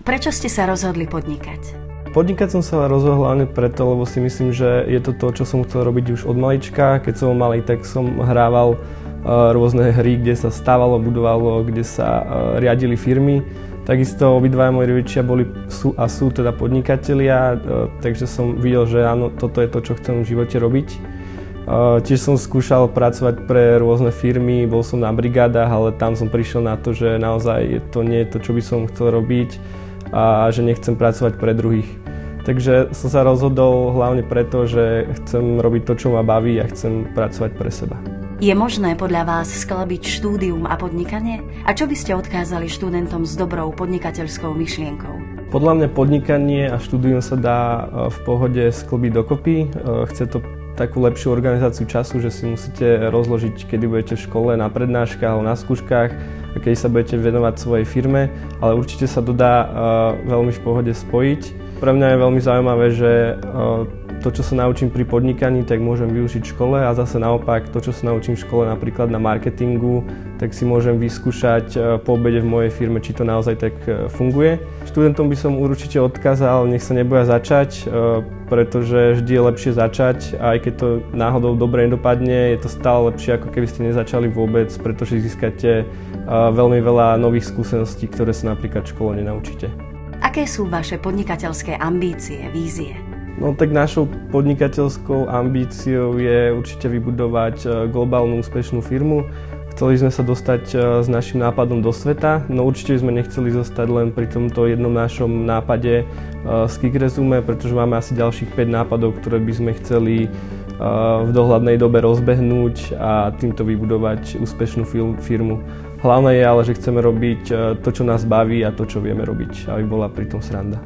Prečo ste sa rozhodli podnikať? Podnikať som sa rozhodol hlavne preto, lebo si myslím, že je to to, čo som chcel robiť už od malička. Keď som malý, tak som hrával rôzne hry, kde sa stávalo, budovalo, kde sa riadili firmy. Takisto obidvaja moji rodičia sú teda podnikatelia, takže som videl, že áno, toto je to, čo chcem v živote robiť. Tiež som skúšal pracovať pre rôzne firmy, bol som na brigádach, ale tam som prišiel na to, že naozaj to nie je to, čo by som chcel robiť a že nechcem pracovať pre druhých. Takže som sa rozhodol hlavne preto, že chcem robiť to, čo ma baví a chcem pracovať pre seba. Je možné podľa vás skĺbiť štúdium a podnikanie? A čo by ste odkázali študentom s dobrou podnikateľskou myšlienkou? Podľa mňa podnikanie a štúdium sa dá v pohode skĺbiť dokopy. Chce to takú lepšiu organizáciu času, že si musíte rozložiť, kedy budete v škole, na prednáškach alebo na skúškach a kedy sa budete venovať svojej firme, ale určite sa to dá veľmi v pohode spojiť. Pre mňa je veľmi zaujímavé, že to, čo sa naučím pri podnikaní, tak môžem využiť v škole a zase naopak to, čo sa naučím v škole napríklad na marketingu, tak si môžem vyskúšať po obede v mojej firme, či to naozaj tak funguje. Študentom by som určite odkázal, nech sa neboja začať, pretože vždy je lepšie začať, aj keď to náhodou dobre nedopadne, je to stále lepšie, ako keby ste nezačali vôbec, pretože získate veľmi veľa nových skúseností, ktoré sa napríklad v škole nenaučíte. Aké sú vaše podnikateľské ambície, vízie? No tak našou podnikateľskou ambíciou je určite vybudovať globálnu úspešnú firmu. Chceli sme sa dostať s našim nápadom do sveta, no určite sme nechceli zostať len pri tomto jednom našom nápade z Kikresume, pretože máme asi ďalších 5 nápadov, ktoré by sme chceli v dohľadnej dobe rozbehnúť a týmto vybudovať úspešnú firmu. Hlavné je ale, že chceme robiť to, čo nás baví a to, čo vieme robiť, aby bola pri tom sranda.